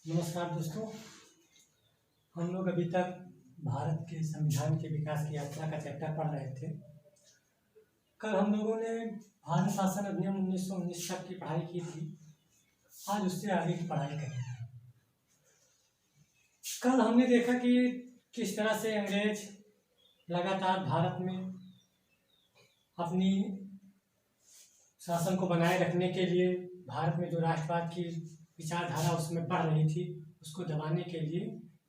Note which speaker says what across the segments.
Speaker 1: नमस्कार दोस्तों। हम लोग अभी तक भारत के संविधान के विकास की यात्रा का चैप्टर पढ़ रहे थे। कल हम लोगों ने भारत शासन अधिनियम 1919 तक की पढ़ाई की थी। आज उससे आगे की पढ़ाई करेंगे। कल हमने देखा कि किस तरह से अंग्रेज लगातार भारत में अपनी शासन को बनाए रखने के लिए भारत में जो राष्ट्रवाद की विचारधारा उसमें बढ़ रही थी उसको दबाने के लिए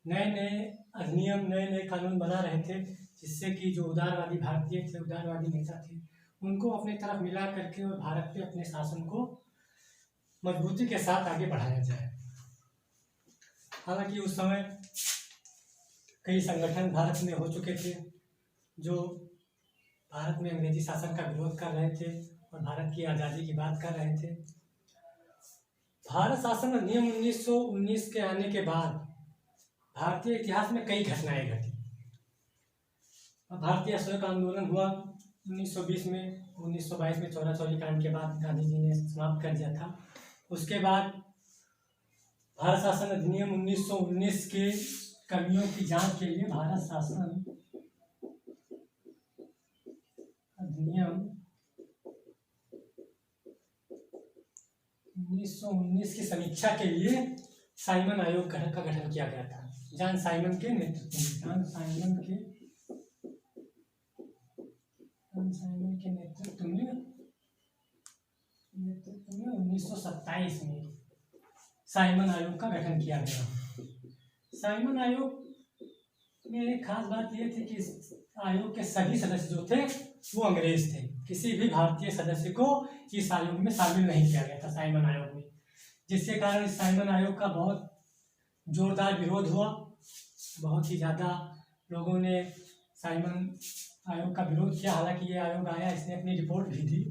Speaker 1: नए नए अधिनियम नए नए कानून बना रहे थे, जिससे कि जो उदारवादी भारतीय थे, उदारवादी नेता थे, उनको अपनी तरफ मिला करके और भारत पे अपने शासन को मजबूती के साथ आगे बढ़ाया जाए। हालांकि उस समय कई संगठन भारत में हो चुके थे जो भारत में अंग्रेजी शासन का विरोध कर रहे थे और भारत की आज़ादी की बात कर रहे थे। भारत शासन अधिनियम 1919 के आने के बाद भारतीय इतिहास में कई घटनाएं घटी। भारतीय अशोक आंदोलन हुआ 1920 में, 1922 में चौरा-चौरी कांड के बाद गांधी जी ने समाप्त कर दिया था। उसके बाद भारत शासन अधिनियम 1919 के कमियों की जांच के लिए भारत शासन अधिनियम 1919 की समीक्षा के लिए साइमन आयोग का गठन किया गया था। जॉन साइमन के नेतृत्व में 1927 में साइमन आयोग का गठन किया गया। साइमन आयोग में एक खास बात यह थी कि इस आयोग के सभी सदस्य जो थे वो अंग्रेज थे। किसी भी भारतीय सदस्य को इस आयोग में शामिल नहीं किया गया था साइमन आयोग में, जिसके कारण इस साइमन आयोग का बहुत जोरदार विरोध हुआ। बहुत ही ज़्यादा लोगों ने साइमन आयोग का विरोध किया। हालांकि ये आयोग आया, इसने अपनी रिपोर्ट भी दी,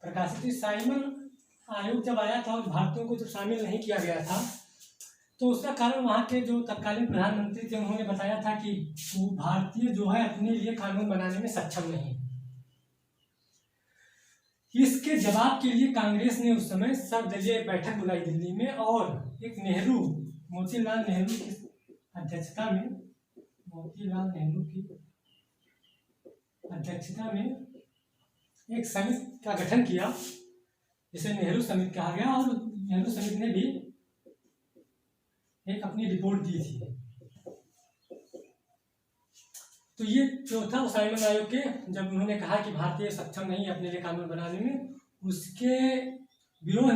Speaker 1: प्रकाशित हुई। साइमन आयोग जब आया था और भारतीयों को जब शामिल नहीं किया गया था तो उसका कारण वहाँ के जो तत्कालीन प्रधानमंत्री थे उन्होंने बताया था कि वो भारतीय जो है अपने लिए कानून बनाने में सक्षम नहीं। इसके जवाब के लिए कांग्रेस ने उस समय सर्वदलीय बैठक बुलाई दिल्ली में और एक मोतीलाल नेहरू की अध्यक्षता में एक समिति का गठन किया, जिसे नेहरू समिति कहा गया। और नेहरू समिति ने भी एक अपनी रिपोर्ट दी थी। तो ये जो था साइमन आयोग के, जब उन्होंने कहा कि भारतीय सक्षम नहीं है अपने लिए कानून बनाने में, उसके विरोध में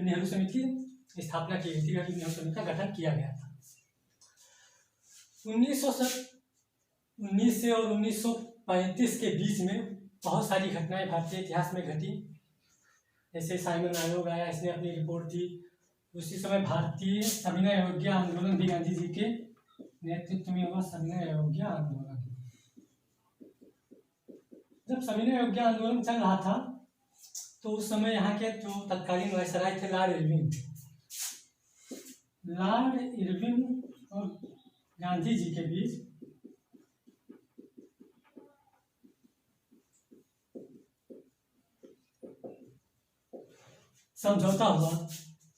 Speaker 1: नेहरू समिति की स्थापना की गई थी। नेहरू समिति का गठन किया गया था। 1919 से और 1935 के बीच में बहुत सारी घटनाएं भारतीय इतिहास में घटी। जैसे साइमन आयोग आया, इसने अपनी रिपोर्ट दी। उसी समय भारतीय सविनय अवज्ञा आंदोलन भी गांधी जी के नेतृत्व में हुआ। सविनय अवज्ञा आंदोलन, जब सविनय अवज्ञा आंदोलन चल रहा था तो उस समय यहाँ के जो तत्कालीन वायसराय थे लॉर्ड इरविन और गांधी जी के बीच समझौता हुआ।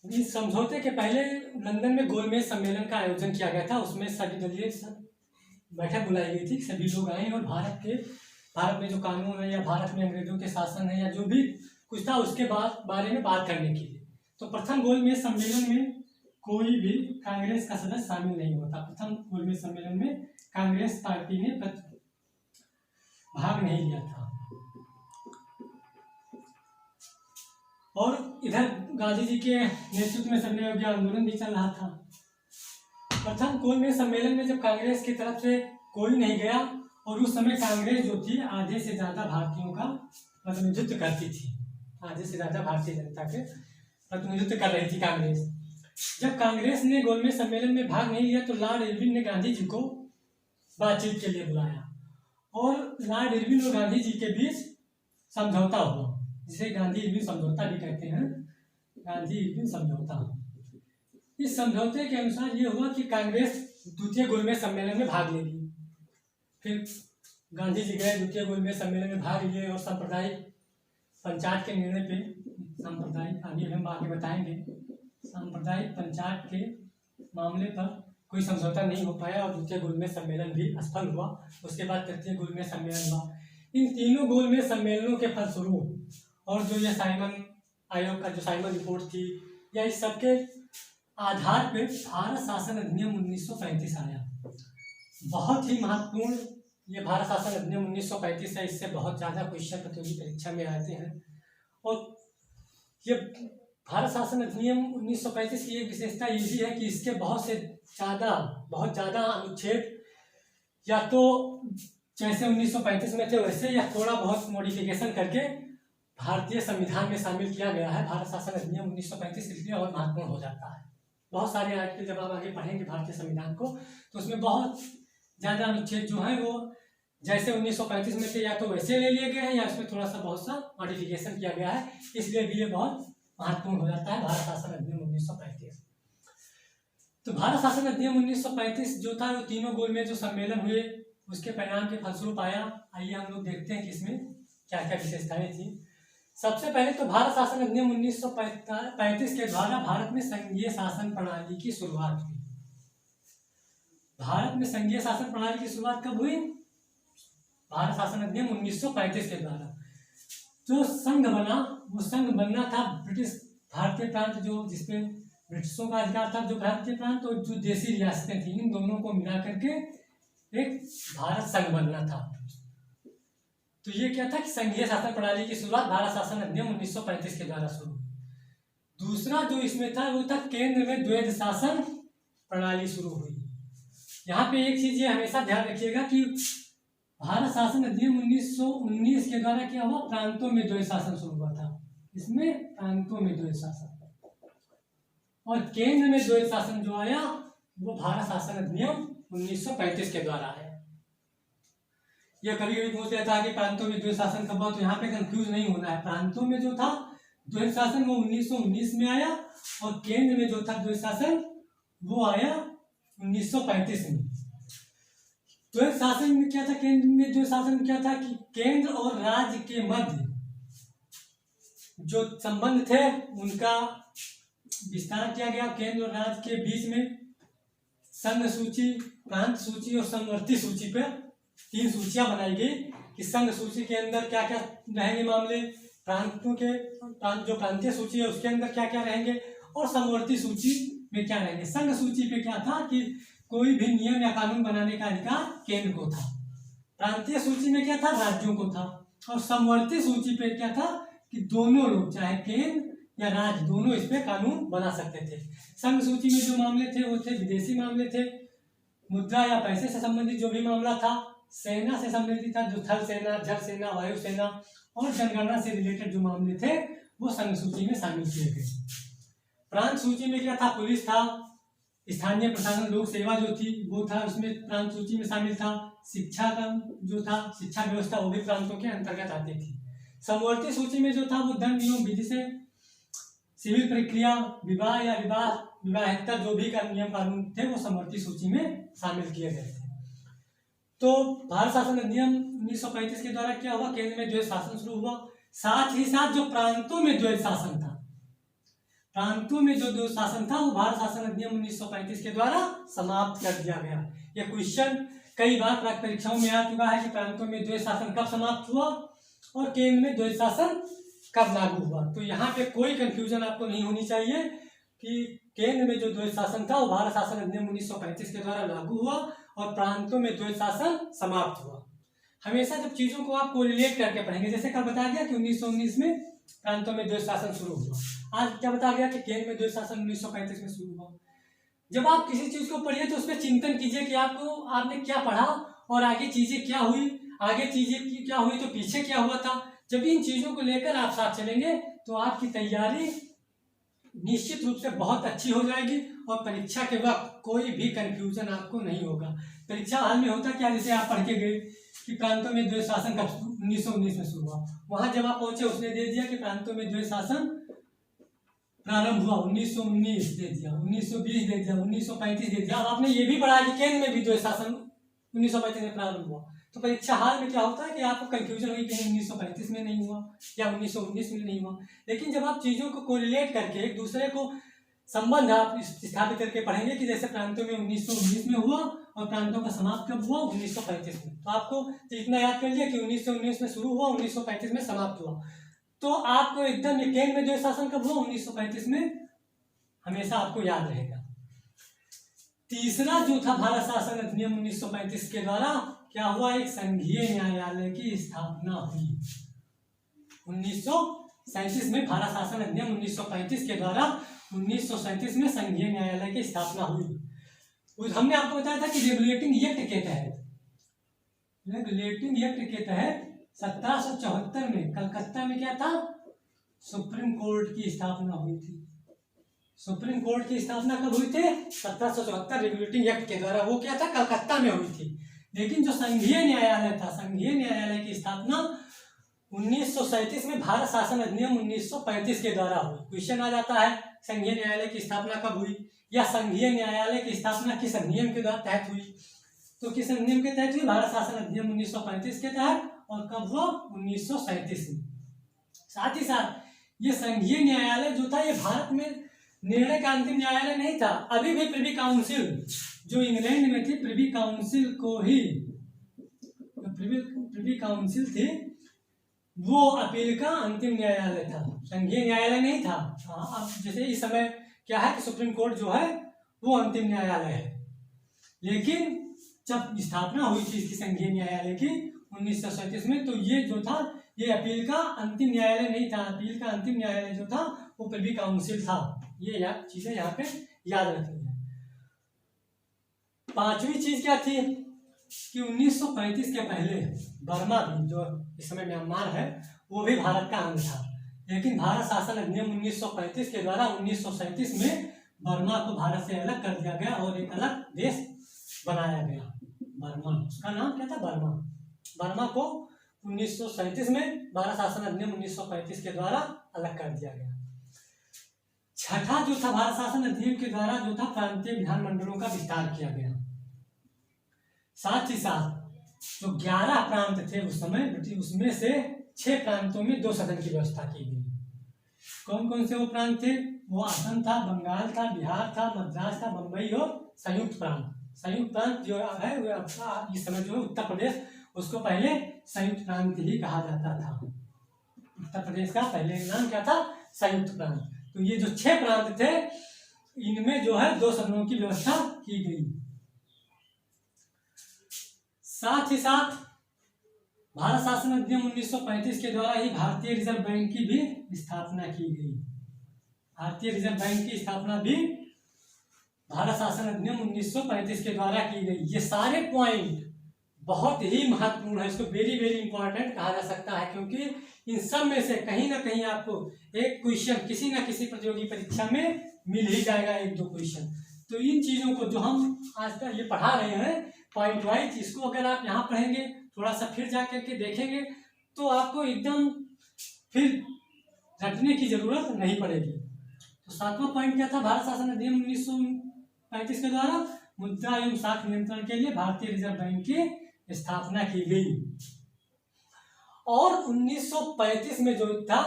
Speaker 1: इस समझौते के पहले लंदन में गोलमेज सम्मेलन का आयोजन किया गया था। उसमें सभी दलीय बैठक बुलाई गई थी, सभी लोग आए और भारत में जो कानून है या भारत में अंग्रेजों के शासन है या जो भी कुछ था उसके बारे में बात करने के लिए। तो प्रथम गोलमेज सम्मेलन में कोई भी कांग्रेस का सदस्य शामिल नहीं होता। प्रथम गोलमेज सम्मेलन में कांग्रेस पार्टी ने भाग नहीं लिया था। और इधर गांधी जी के नेतृत्व में सविनय अवज्ञा आंदोलन भी चल रहा था। प्रथम गोलमेज सम्मेलन में जब कांग्रेस की तरफ से कोई नहीं गया, और उस समय कांग्रेस जो थी आधे से ज्यादा भारतीयों का प्रतिनिधित्व करती थी, आधे से ज्यादा भारतीय जनता के प्रतिनिधित्व कर रही थी कांग्रेस। जब कांग्रेस ने गोलमेज सम्मेलन में भाग नहीं लिया तो लॉर्ड इरविन ने गांधी जी को बातचीत के लिए बुलाया और लॉर्ड इरविन और गांधी जी के बीच समझौता हुआ, जिसे गांधी इरविन समझौता भी कहते हैं। गांधी इरविन समझौता। इस समझौते के अनुसार ये हुआ कि कांग्रेस द्वितीय गोलमेज सम्मेलन में भाग लेगी। फिर गांधी जी गए, द्वितीय गोलमेज सम्मेलन में भाग लिए और सांप्रदायिक पंचायत के निर्णय पे, सांप्रदायिक आगे हम आगे बताएंगे, सांप्रदायिक पंचायत के मामले पर कोई समझौता नहीं हो पाया और द्वितीय गोलमेज सम्मेलन भी असफल हुआ। उसके बाद तृतीय गोलमेज सम्मेलन हुआ। इन तीनों गोलमेज सम्मेलनों के फलस्वरूप और जो ये साइमन आयोग का जो साइमन रिपोर्ट थी, या इस सबके आधार पे भारत शासन अधिनियम 1935 आया। बहुत ही महत्वपूर्ण ये भारत शासन अधिनियम 1935 है। इससे बहुत ज़्यादा क्वेश्चन प्रतियोगी परीक्षा में आते हैं। और ये भारत शासन अधिनियम 1935 की एक विशेषता ये भी है कि इसके बहुत ज़्यादा अनुच्छेद या तो जैसे 1935 में थे वैसे या थोड़ा बहुत मॉडिफिकेशन करके भारतीय संविधान में शामिल किया गया है। भारत शासन अधिनियम 1935 इसलिए और महत्वपूर्ण हो जाता है। बहुत सारे आर्टिकल जब आप आगे पढ़ेंगे भारतीय संविधान को तो उसमें बहुत ज़्यादा अनुच्छेद जो है वो जैसे 1935 में थे या तो वैसे ले लिए गए हैं या उसमें थोड़ा सा बहुत सा मॉडिफिकेशन किया गया है, इसलिए भी ये बहुत महत्वपूर्ण हो जाता है भारत शासन अधिनियम 1935। तो भारत शासन अधिनियम 1935 जो था वो तीनों गोल में जो सम्मेलन हुए उसके परिणाम के फलस्वरूप आया। आइए हम लोग देखते हैं कि इसमें क्या क्या विशेषताएं थी। सबसे पहले तो भारत शासन अधिनियम 1935 के द्वारा भारत में संघीय शासन प्रणाली की शुरुआत हुई। भारत में संघीय शासन प्रणाली की शुरुआत कब हुई? भारत शासन अधिनियम 1935 के द्वारा। जो संघ बना वो संघ बनना था ब्रिटिश भारतीय प्रांत जो जिसपे ब्रिटिशों का अधिकार था, जो भारतीय प्रांत और जो देशी रियासतें थी, इन दोनों को मिला करके एक भारत संघ बनना था। तो ये क्या था कि संघीय शासन प्रणाली की शुरुआत भारत शासन अधिनियम 1935 के द्वारा शुरू। दूसरा जो इसमें था वो था केंद्र में द्वैध शासन प्रणाली शुरू हुई। यहाँ पे एक चीज ये हमेशा ध्यान रखिएगा कि भारत शासन अधिनियम 1919 के द्वारा क्या हुआ, प्रांतों में द्वैध शासन शुरू हुआ था। इसमें प्रांतों में द्वैध शासन और केंद्र में द्वैध शासन जो आया वो भारत शासन अधिनियम 1935 के द्वारा है। यह कभी कभी पूछ लेता है कि प्रांतों में द्वैध शासन कब हुआ, तो यहाँ पे कंफ्यूज नहीं होना है। प्रांतों में जो था द्वैध शासन वो 1919 में आया और केंद्र में जो था द्वैध शासन वो आया 1935 में। द्वैध शासन में क्या था, केंद्र में द्वैध शासन क्या था कि केंद्र और राज्य के मध्य जो संबंध थे उनका विस्तार किया गया। केंद्र और राज्य के बीच में संघ सूची, प्रांत सूची और समवर्ती सूची पर 3 सूचियां बनाई गई कि संघ सूची के अंदर क्या क्या रहेंगे मामले, प्रांतों के जो प्रांतीय सूची है उसके अंदर क्या क्या रहेंगे और समवर्ती सूची में क्या रहेंगे। संघ सूची पे क्या था कि कोई भी नियम या कानून बनाने का अधिकार केंद्र को था। प्रांतीय सूची में क्या था, राज्यों को था। और समवर्ती सूची पे क्या था कि दोनों लोग चाहे केंद्र या राज्य दोनों इस पे कानून बना सकते थे। संघ सूची में जो मामले थे वो थे विदेशी मामले थे, मुद्रा या पैसे से संबंधित जो भी मामला था, सेना से संबंधित था जो थल सेना, जल सेना, वायु सेना और जनगणना से रिलेटेड जो मामले थे वो संघ सूची में शामिल किए गए। प्रांत सूची में क्या था, पुलिस था, स्थानीय प्रशासन, लोक सेवा जो थी वो था, उसमें प्रांत सूची में शामिल था। शिक्षा का जो था, शिक्षा व्यवस्था वो भी प्रांतों के अंतर्गत आती थी। समवर्ती सूची में जो था वो दंड, नियम, विधि से सिविल प्रक्रिया, विवाह या विवाहेतर जो भी नियम कानून थे वो समवर्ती सूची में शामिल किए गए थे। तो भारत शासन अधिनियम 1935 के द्वारा क्या हुआ, केंद्र में द्वैध शासन शुरू हुआ। साथ ही साथ जो प्रांतों में द्वैध शासन था, प्रांतों में जो द्वैध शासन था वो भारत शासन अधिनियम 1935 के द्वारा समाप्त कर दिया गया। यह क्वेश्चन कई बार परीक्षाओं में आ चुका है कि प्रांतों में द्वैध शासन कब समाप्त हुआ और केंद्र में द्वैध शासन कब लागू हुआ। तो यहाँ पे कोई कंफ्यूजन आपको नहीं होनी चाहिए कि केंद्र में जो द्वैध शासन था वो भारत शासन अधिनियम 1935 के द्वारा लागू हुआ और प्रांतों में द्वैध शासन समाप्त हुआ। हमेशा जब चीजों को आप कोरिलेट करके पढ़ेंगे, जैसे कल बताया गया कि 1919 में प्रांतों में द्वैध शासन शुरू हुआ, आज क्या बताया गया कि केंद्र में द्वैध शासन 1935 में शुरू हुआ। जब आप किसी चीज को पढ़िए तो उस पर चिंतन कीजिए कि आपने क्या पढ़ा और आगे चीजें क्या हुई, आगे चीजें क्या हुई तो पीछे क्या हुआ था। जब इन चीजों को लेकर आप साथ चलेंगे तो आपकी तैयारी निश्चित रूप से बहुत अच्छी हो जाएगी और परीक्षा के वक्त कोई भी कंफ्यूजन आपको नहीं होगा। परीक्षा हाल में होता क्या, जैसे आप पढ़ के गए कि प्रांतों में द्वैध शासन कब 1919 में शुरू हुआ, वहां जब आप पहुंचे उसने दे दिया कि प्रांतों में द्वैध शासन प्रारंभ हुआ 1919 दे दिया, 1920 दे दिया, 1935 दे दिया। अब आपने ये भी पढ़ा कि केंद्र में भी द्वैध शासन 1935 में प्रारंभ हुआ। तो परीक्षा हाल में क्या होता है कि आपको कंफ्यूजन हुई कहीं 1935 में नहीं हुआ या 1919 में नहीं हुआ। लेकिन जब आप चीज़ों को कोरिलेट करके एक दूसरे को संबंध आप स्थापित करके पढ़ेंगे कि जैसे प्रांतों में 1919 में हुआ और प्रांतों का समाप्त कब हुआ, 1935 में। तो आपको इतना याद कर लिया कि 1919 में शुरू हुआ, 1935 में समाप्त हुआ। तो आपको एकदम केंद्र में जो शासन कब हुआ, 1935 में, हमेशा आपको याद रहेगा। तीसरा जो था भारत शासन अधिनियम 1935 के द्वारा क्या हुआ, एक संघीय न्यायालय की स्थापना हुई। 1937 में भारत शासन अधिनियम 1935 के द्वारा 1937 में संघीय न्यायालय की स्थापना हुई। हमने आपको बताया था कि रेगुलेटिंग एक्ट के तहत 1774 में कलकत्ता में क्या था, सुप्रीम कोर्ट की स्थापना हुई थी। सुप्रीम कोर्ट की स्थापना कब हुई थी, 1774 रेगुलेटिंग एक्ट के द्वारा। वो क्या था, कलकत्ता में हुई थी। लेकिन जो संघीय न्यायालय था, संघीय न्यायालय की स्थापना 1937 में भारत शासन अधिनियम 1935 के द्वारा हुई। क्वेश्चन आ जाता है, संघीय न्यायालय की स्थापना कब हुई, या संघीय न्यायालय की स्थापना किस अधिनियम के तहत हुई। तो किस अधिनियम के तहत हुई, भारत शासन अधिनियम 1935 के तहत। और कब हुआ, 1937 में। साथ ही साथ ये संघीय न्यायालय जो था, ये भारत में निर्णय का अंतिम न्यायालय नहीं था। अभी भी प्रिवी काउंसिल जो इंग्लैंड में थी, प्रिवी काउंसिल को ही, प्रिवी काउंसिल थी, वो अपील का अंतिम न्यायालय था, संघीय न्यायालय नहीं था। अब जैसे इस समय क्या है कि सुप्रीम कोर्ट जो है वो अंतिम न्यायालय है। लेकिन जब स्थापना हुई थी इसकी संघीय न्यायालय की 1937 में, तो ये जो था, ये अपील का अंतिम न्यायालय नहीं था। अपील का अंतिम न्यायालय जो था वो प्रिवी काउंसिल था। ये चीजें यहाँ पे याद रखनी है। पांचवी चीज क्या थी कि 1935 के पहले बर्मा भी, जो इस समय म्यांमार है, वो भी भारत का अंग था। लेकिन भारत शासन अधिनियम 1935 के द्वारा 1937 में बर्मा को भारत से अलग कर दिया गया और एक अलग देश बनाया गया, बर्मा। उसका नाम क्या था, बर्मा। बर्मा को 1937 में भारत शासन अधिनियम 1935 के द्वारा अलग कर दिया गया। छठा जो था, भारत शासन अधिनियम के द्वारा जो था, प्रांतीय विधानमंडलों का विस्तार किया गया। साथ ही साथ जो 11 प्रांत थे उस समय, उसमें से 6 प्रांतों में 2 सदन की व्यवस्था की गई। कौन कौन से वो प्रांत थे, वो असम था, बंगाल था, बिहार था, मद्रास था, बम्बई और संयुक्त प्रांत। संयुक्त प्रांत जो है वो इस समय जो है उत्तर प्रदेश, उसको पहले संयुक्त प्रांत ही कहा जाता था। उत्तर प्रदेश का पहले नाम क्या था, संयुक्त प्रांत। तो ये जो 6 प्रांत थे, इनमें जो है 2 सदनों की व्यवस्था की गई। साथ ही साथ भारत शासन अधिनियम 1935 के द्वारा ही भारतीय रिजर्व बैंक की भी स्थापना की गई। भारतीय रिजर्व बैंक की स्थापना भी भारत शासन अधिनियम 1935 के द्वारा की गई। ये सारे पॉइंट बहुत ही महत्वपूर्ण है, इसको वेरी वेरी इंपॉर्टेंट कहा जा सकता है, क्योंकि इन सब में से कहीं ना कहीं आपको एक क्वेश्चन किसी न किसी प्रतियोगी परीक्षा में मिल ही जाएगा, 1-2 क्वेश्चन। तो इन चीजों को जो हम आज तक ये पढ़ा रहे हैं पॉइंट वाइज, इसको अगर आप यहाँ पढ़ेंगे, थोड़ा सा फिर जा करके देखेंगे, तो आपको एकदम फिर रटने की जरूरत नहीं पड़ेगी। तो 7वां पॉइंट क्या था, भारत शासन अधिनियम 1935 के द्वारा मुद्रा एवं साख नियंत्रण के लिए भारतीय रिजर्व बैंक की स्थापना की गई। और 1935 में जो था,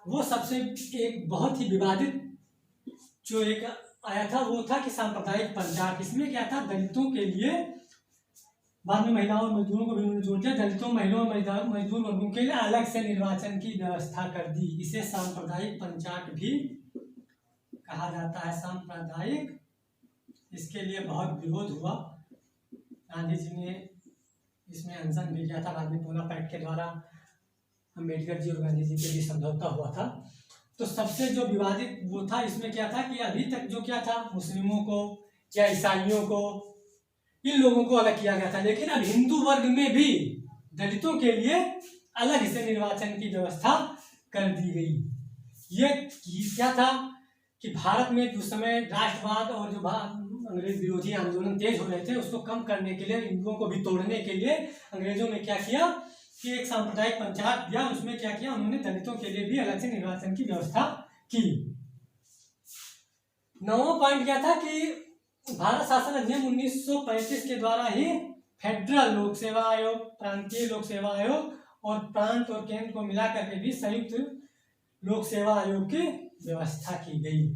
Speaker 1: वो सबसे एक बहुत ही विवादित जो एक आया था, वो था कि सांप्रदायिक पंचायत। इसमें क्या था, दलितों के लिए, बाद में महिलाओं और मजदूरों को भी उन्होंने जोड़ दिया, दलितों, महिलाओं और मजदूर वर्गों के लिए अलग से निर्वाचन की व्यवस्था कर दी। इसे सांप्रदायिक पंचायत भी कहा जाता है, सांप्रदायिक। इसके लिए बहुत विरोध हुआ, गांधी जी ने इसमें अनशन भी किया था। बाद में पूना पैक्ट के द्वारा अम्बेडकर जी और गांधी जी के लिए समझौता हुआ था। तो सबसे जो विवादित वो था, इसमें क्या था कि अभी तक जो क्या था, मुस्लिमों को या ईसाइयों को, इन लोगों को अलग किया गया था। लेकिन अब हिंदू वर्ग में भी दलितों के लिए अलग से निर्वाचन की व्यवस्था कर दी गई। ये क्या था कि भारत में उस समय राष्ट्रवाद और जो अंग्रेज विरोधी आंदोलन तेज हो रहे थे, उसको कम करने के लिए, हिंदुओं को भी तोड़ने के लिए अंग्रेजों ने क्या किया कि एक सांप्रदायिक पंचायत दिया। उसमें क्या किया, उन्होंने दलितों के लिए भी अलग से निर्वाचन की व्यवस्था की। 9वां पॉइंट क्या था कि भारत शासन अधिनियम 1935 के द्वारा ही फेडरल लोक सेवा आयोग, प्रांतीय लोक सेवा आयोग और प्रांत और केंद्र को मिलाकर के भी संयुक्त लोक सेवा आयोग की व्यवस्था की गई।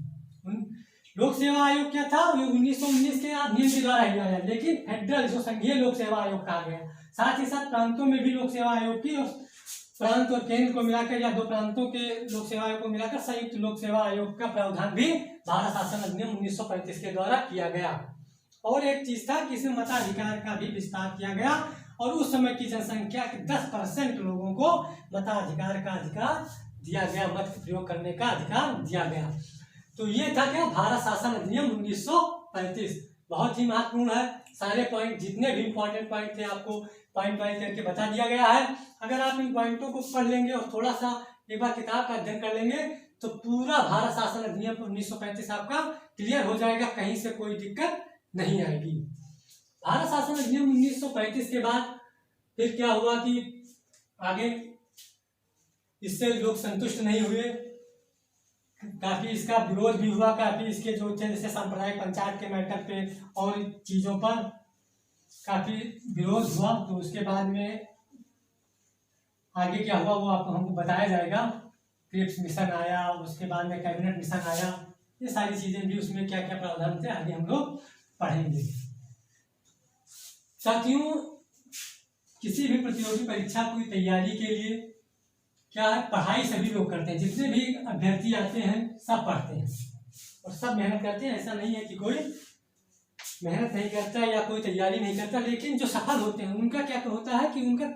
Speaker 1: लोक सेवा आयोग क्या था, ये 1919 के अधिनियम के द्वारा ही आया, लेकिन फेडरल जो संघीय लोक सेवा आयोग कहा गया। साथ ही साथ प्रांतों में भी लोक सेवा आयोग की, और प्रांत और केंद्र को मिलाकर या दो प्रांतों के लोक सेवा आयोग को मिलाकर संयुक्त लोक सेवा आयोग का प्रावधान भी भारत शासन अधिनियम 1935 के द्वारा किया गया। और एक चीज था कि इसमें मताधिकार का भी विस्तार किया गया, और उस समय की जनसंख्या के 10% लोगों को मताधिकार का अधिकार दिया गया, मत प्रयोग करने का अधिकार दिया गया। तो ये था क्या, भारत शासन अधिनियम 1935। बहुत ही महत्वपूर्ण है। सारे पॉइंट, जितने भी इंपॉर्टेंट पॉइंट थे, आपको पॉइंट वाइज करके बता दिया गया है। अगर आप इन पॉइंटों को पढ़ लेंगे और थोड़ा सा एक बार किताब का अध्ययन कर लेंगे तो पूरा भारत शासन अधिनियम 1935 आपका क्लियर हो जाएगा, कहीं से कोई दिक्कत नहीं आएगी। भारत शासन अधिनियम 1935 के बाद फिर क्या हुआ कि आगे इससे लोग संतुष्ट नहीं हुए, काफी इसका विरोध भी हुआ, काफी इसके जो थे जैसे सांप्रदायिक पंचायत के मैटर पे और चीजों पर काफी विरोध हुआ। तो उसके बाद में आगे क्या हुआ वो आपको हमको बताया जाएगा। क्रिप्स मिशन आया, उसके बाद में कैबिनेट मिशन आया, ये सारी चीजें भी उसमें क्या क्या प्रावधान थे आगे हम लोग पढ़ेंगे। साथियों, किसी भी प्रतियोगी परीक्षा की तैयारी के लिए क्या है, पढ़ाई सभी लोग करते हैं, जितने भी अभ्यर्थी आते हैं सब पढ़ते हैं और सब मेहनत करते हैं। ऐसा नहीं है कि कोई मेहनत नहीं करता या कोई तैयारी नहीं करता, लेकिन जो सफल होते हैं उनका क्या होता है कि उनका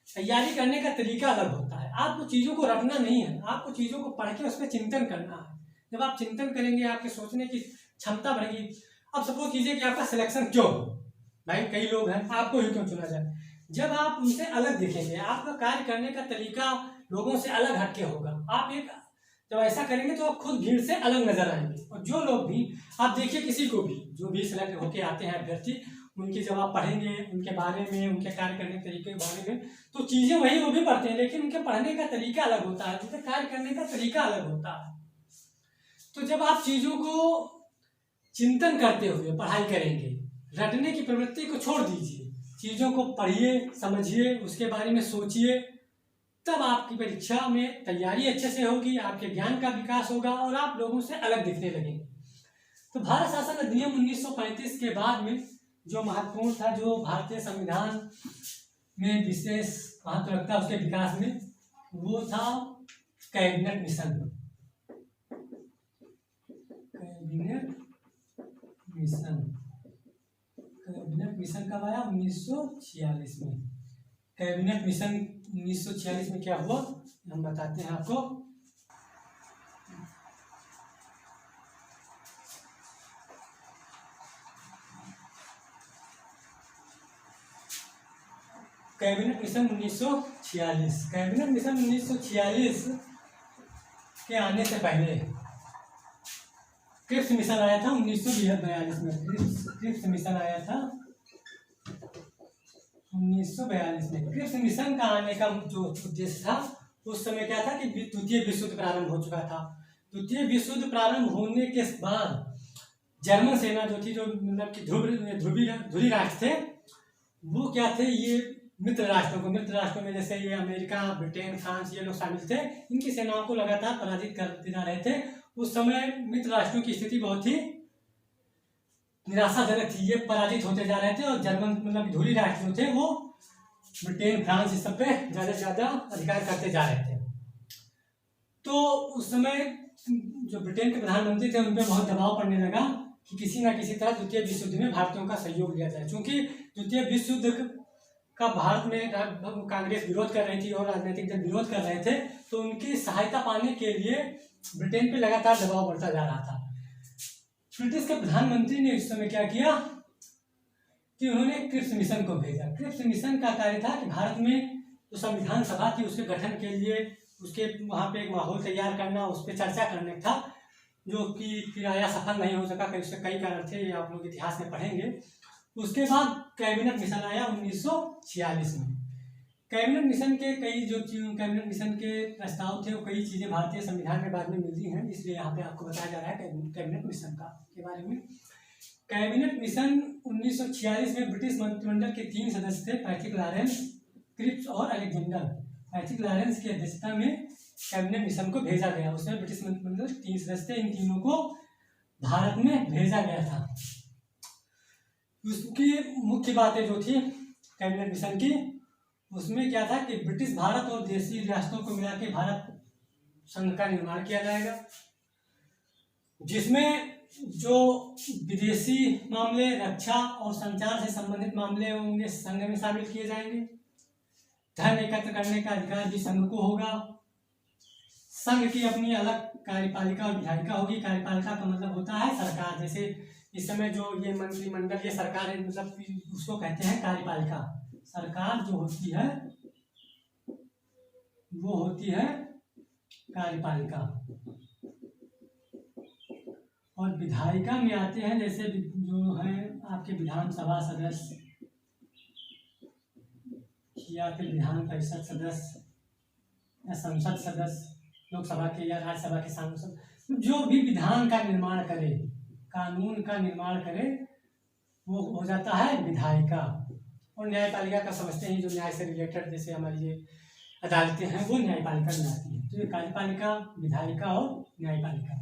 Speaker 1: तैयारी करने का तरीका अलग होता है। आपको चीज़ों को रटना नहीं है, आपको चीज़ों को पढ़ के उस पर चिंतन करना है। जब आप चिंतन करेंगे आपके सोचने की क्षमता बढ़ेगी। अब सपोज कीजिए कि आपका सिलेक्शन क्यों, भाई कई लोग हैं, आपको ही क्यों चुना जाए। जब आप उनसे अलग दिखेंगे, आपका कार्य करने का तरीका लोगों से अलग हटके होगा। आप एक जब ऐसा करेंगे तो आप खुद भीड़ से अलग नजर आएंगे। और जो लोग भी, आप देखिए किसी को भी जो भी सिलेक्ट होके आते हैं अभ्यर्थी, उनकी जब आप पढ़ेंगे उनके बारे में, उनके कार्य करने के तरीके के बारे में, तो चीजें वही वो भी पढ़ते हैं, लेकिन उनके पढ़ने का तरीका अलग होता है, उनके कार्य करने का तरीका अलग होता है। तो जब आप चीजों को चिंतन करते हुए पढ़ाई करेंगे, रटने की प्रवृत्ति को छोड़ दीजिए, चीजों को पढ़िए, समझिए, उसके बारे में सोचिए, तब आपकी परीक्षा में तैयारी अच्छे से होगी, आपके ज्ञान का विकास होगा और आप लोगों से अलग दिखने लगेंगे। तो भारत शासन अधिनियम 1935 के बाद में जो महत्वपूर्ण था, जो भारतीय संविधान में विशेष महत्व रखता है उसके विकास में, वो था कैबिनेट मिशन। कैबिनेट मिशन कब आया? 1946 में। कैबिनेट मिशन 1946 में क्या हुआ हम बताते हैं आपको। कैबिनेट मिशन 1946, कैबिनेट मिशन 1946 के आने से पहले क्रिप्स मिशन आया था 1942 में। क्रिप्स मिशन आया था 1942 में। क्रिप्स मिशन का आने का जो उद्देश्य था, उस समय क्या था कि द्वितीय विश्व युद्ध प्रारंभ हो चुका था। द्वितीय विश्व युद्ध प्रारंभ होने के बाद जर्मन सेना जो थी, जो मतलब कि ध्रुवी राष्ट्र थे, वो क्या थे, ये मित्र राष्ट्रों में जैसे ये अमेरिका, ब्रिटेन, फ्रांस, ये लोग शामिल थे। इनकी सेनाओं को लगातार पराजित करते जा रहे थे। उस समय मित्र राष्ट्रों की स्थिति बहुत ही निराशाजनक थी, ये पराजित होते जा रहे थे और जर्मन मतलब ध्रुवी राष्ट्र जो थे वो ब्रिटेन, फ्रांस, इस सब पे ज़्यादा से ज़्यादा अधिकार करते जा रहे थे। तो उस समय जो ब्रिटेन के प्रधानमंत्री थे उन पर बहुत दबाव पड़ने लगा कि किसी ना किसी तरह द्वितीय विश्व युद्ध में भारतीयों का सहयोग लिया जाए। क्योंकि द्वितीय विश्व युद्ध का भारत में कांग्रेस विरोध कर रही थी और राजनीतिक दल विरोध कर रहे थे, तो उनकी सहायता पाने के लिए ब्रिटेन पे लगातार दबाव बढ़ता जा रहा था। ब्रिटिश के प्रधानमंत्री ने इस समय क्या किया कि उन्होंने क्रिप्स मिशन को भेजा। क्रिप्स मिशन का कार्य था कि भारत में जो संविधान सभा थी उसके गठन के लिए उसके वहाँ पे एक माहौल तैयार करना, उस पर चर्चा करने था, जो कि फिर आया सफल नहीं हो सका। उसके कई कारण थे, ये आप लोग इतिहास में पढ़ेंगे। उसके बाद कैबिनेट मिशन आया 1946 में। कैबिनेट मिशन के कैबिनेट मिशन के प्रस्ताव थे, वो कई चीज़ें भारतीय संविधान में बाद में मिलती हैं, इसलिए यहाँ पे आपको बताया जा रहा है कैबिनेट मिशन का के बारे में। कैबिनेट मिशन 1946 में ब्रिटिश मंत्रिमंडल के 3 सदस्य थे, पैट्रिक लॉरेंस, क्रिप्स और अलेक्जेंडर। पैट्रिक लॉरेंस की अध्यक्षता में कैबिनेट मिशन को भेजा गया। उसमें ब्रिटिश मंत्रिमंडल 3 सदस्य थे। इन तीनों को भारत में भेजा गया था। उसकी मुख्य बातें जो थी कैबिनेट मिशन की, उसमें क्या था कि ब्रिटिश भारत और देशी रियासतों को मिला के भारत संघ का निर्माण किया जाएगा, जिसमें जो विदेशी मामले, रक्षा और संचार से संबंधित मामले होंगे संघ में शामिल किए जाएंगे। धन एकत्र करने का अधिकार भी संघ को होगा। संघ की अपनी अलग कार्यपालिका और विधायिका होगी। कार्यपालिका का मतलब होता है सरकार। जैसे इस समय जो ये मंत्रिमंडल, ये सरकार है, मतलब उसको कहते हैं कार्यपालिका। सरकार जो होती है वो होती है कार्यपालिका। और विधायिका में आते हैं जैसे जो है आपके विधानसभा सदस्य या फिर विधान परिषद सदस्य या संसद सदस्य, लोकसभा के या राज्यसभा के सांसद, जो भी विधान का निर्माण करे, कानून का निर्माण करे, वो हो जाता है विधायिका। और न्यायपालिका का समझते हैं, जो न्याय से रिलेटेड जैसे हमारी ये अदालतें हैं वो न्यायपालिका में आती हैं। तो ये कार्यपालिका, विधायिका और न्यायपालिका।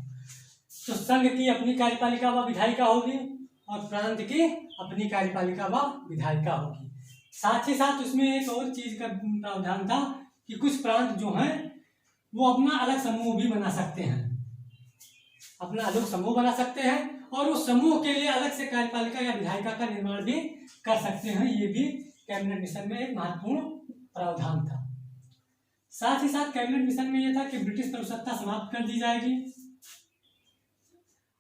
Speaker 1: तो संघ की अपनी कार्यपालिका व विधायिका होगी और प्रांत की अपनी कार्यपालिका व विधायिका होगी। साथ ही साथ उसमें एक और चीज का प्रावधान था कि कुछ प्रांत जो हैं वो अपना अलग समूह भी बना सकते हैं, अपना अलग समूह बना सकते हैं और उस समूह के लिए अलग से कार्यपालिका या विधायिका का निर्माण भी कर सकते हैं। ये भी कैबिनेट मिशन में एक महत्वपूर्ण प्रावधान था। साथ ही साथ कैबिनेट मिशन में यह था कि ब्रिटिश प्रभुसत्ता समाप्त कर दी जाएगी।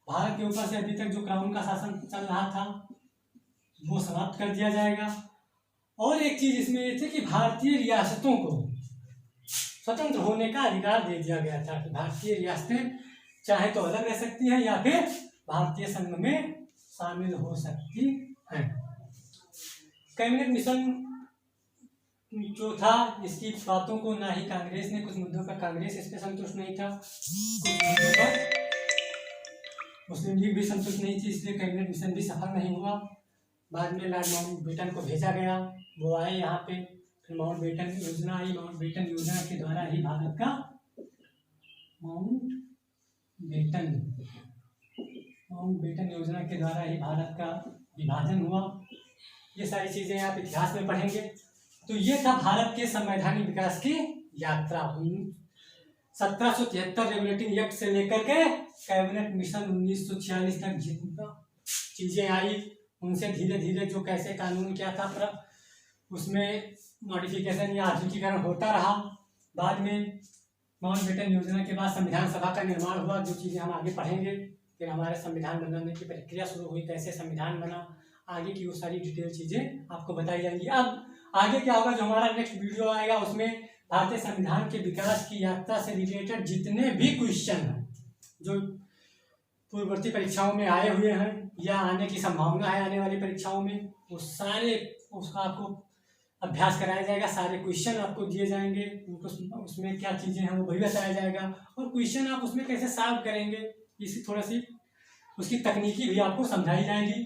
Speaker 1: भारत के ऊपर से अभी तक जो क्राउन का शासन चल रहा था वो समाप्त कर दिया जाएगा। और एक चीज इसमें ये थी कि भारतीय रियासतों को स्वतंत्र होने का अधिकार दे दिया गया था कि भारतीय रियासतें चाहे तो अलग रह सकती हैं या फिर भारतीय संघ में शामिल हो सकती हैं। कैबिनेट मिशन जो था, इसकी बातों को ना ही कांग्रेस ने, कुछ मुद्दों पर कांग्रेस इस पर संतुष्ट नहीं था, कुछ मुद्दों पर मुस्लिम लीग भी संतुष्ट नहीं थी, इसलिए कैबिनेट मिशन भी सफल नहीं हुआ। बाद में लॉर्ड माउंटबेटन को भेजा गया, वो आए यहाँ पे, फिर माउंटबेटन योजना आई। माउंटबेटन योजना के द्वारा ही भारत का माउंटबेटन योजना के द्वारा ही भारत का विभाजन हुआ। ये सारी चीजें आप इतिहास में पढ़ेंगे। तो ये था भारत के संवैधानिक विकास की यात्रा। 1773 रेगुलेटिंग एक्ट से लेकर के कैबिनेट मिशन 1946 तक जितना चीजें आई, उनसे धीरे धीरे जो कैसे कानून क्या था उसमें मॉडिफिकेशन या आधुनिकीकरण होता रहा। बाद में माउंटबेटन योजना के बाद संविधान सभा का निर्माण हुआ, जो चीज़ें हम आगे पढ़ेंगे। फिर हमारे संविधान बनाने की प्रक्रिया शुरू हुई, कैसे संविधान बना, आगे की वो सारी डिटेल चीज़ें आपको बताई जाएंगी। अब आगे क्या होगा, जो हमारा नेक्स्ट वीडियो आएगा उसमें भारतीय संविधान के विकास की यात्रा से रिलेटेड जितने भी क्वेश्चन हैं जो पूर्ववर्ती परीक्षाओं में आए हुए हैं या आने की संभावना है आने वाली परीक्षाओं में, वो सारे उसका आपको अभ्यास कराया जाएगा। सारे क्वेश्चन आपको दिए जाएंगे, उनको उसमें क्या चीज़ें हैं वो भी बताया जाएगा, और क्वेश्चन आप उसमें कैसे सॉल्व करेंगे इसी थोड़ा सी उसकी तकनीकी भी आपको समझाई जाएगी।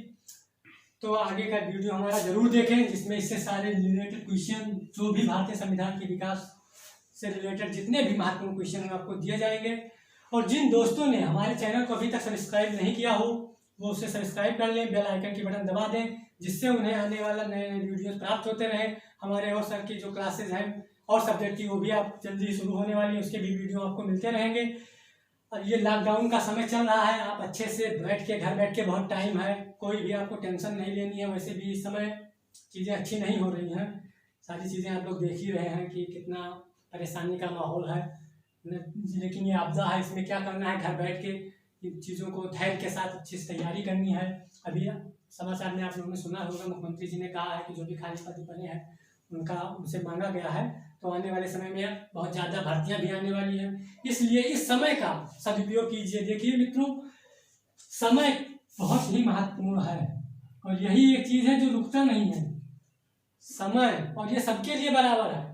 Speaker 1: तो आगे का वीडियो हमारा जरूर देखें, जिसमें इससे सारे रिलेटेड क्वेश्चन, जो भी भारतीय संविधान के विकास से रिलेटेड जितने भी महत्वपूर्ण क्वेश्चन आपको दिए जाएंगे। और जिन दोस्तों ने हमारे चैनल को अभी तक सब्सक्राइब नहीं किया हो वो उसे सब्सक्राइब कर लें, बेल आइकन की बटन दबा दें, जिससे उन्हें आने वाला नए नए वीडियोस प्राप्त होते रहे। हमारे और सर की जो क्लासेज हैं और सब्जेक्ट की वो भी आप जल्दी शुरू होने वाली है, उसके भी वीडियो आपको मिलते रहेंगे। और ये लॉकडाउन का समय चल रहा है, आप अच्छे से बैठ के घर बैठ के, बहुत टाइम है, कोई भी आपको टेंशन नहीं लेनी है। वैसे भी इस समय चीज़ें अच्छी नहीं हो रही हैं, सारी चीज़ें आप लोग देख ही रहे हैं कि कितना परेशानी का माहौल है, लेकिन ये आपदा है, इसमें क्या करना है, घर बैठ के इन चीज़ों को धैर्य के साथ अच्छी से तैयारी करनी है। अभी समाचार में आप लोगों ने सुना होगा, मुख्यमंत्री जी ने कहा है कि जो भी खाली पद बने हैं उनसे मांगा गया है, तो आने वाले समय में बहुत ज़्यादा भर्तियां भी आने वाली हैं, इसलिए इस समय का सदुपयोग कीजिए। देखिए मित्रों, समय बहुत ही महत्वपूर्ण है और यही एक चीज़ है जो रुकता नहीं है, समय। और ये सबके लिए बराबर है,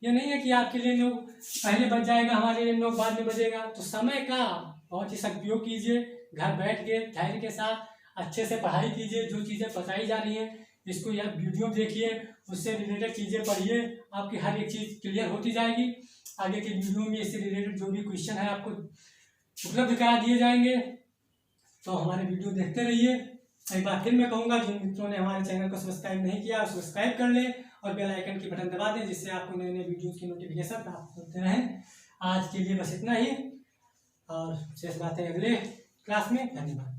Speaker 1: ये नहीं है कि आपके लिए लोग पहले बच जाएगा, हमारे लिए लोग बाद में बचेगा। तो समय का बहुत ही सदुपयोग कीजिए, घर बैठ के धैर्य के साथ अच्छे से पढ़ाई कीजिए। जो चीज़ें बताई जा रही हैं इसको या वीडियो देखिए, उससे रिलेटेड चीज़ें पढ़िए, आपकी हर एक चीज़ क्लियर होती जाएगी। आगे के वीडियो में इससे रिलेटेड जो भी क्वेश्चन है आपको उपलब्ध करा दिए जाएंगे। तो हमारे वीडियो देखते रहिए। एक बार फिर मैं कहूँगा, जिन मित्रों ने हमारे चैनल को सब्सक्राइब नहीं किया सब्सक्राइब कर ले और बेल आइकन की बटन दबा दें, जिससे आपको नए नए वीडियोज़ की नोटिफिकेशन प्राप्त होते रहें। आज के लिए बस इतना ही, और शेष बातें अगले क्लास में। धन्यवाद।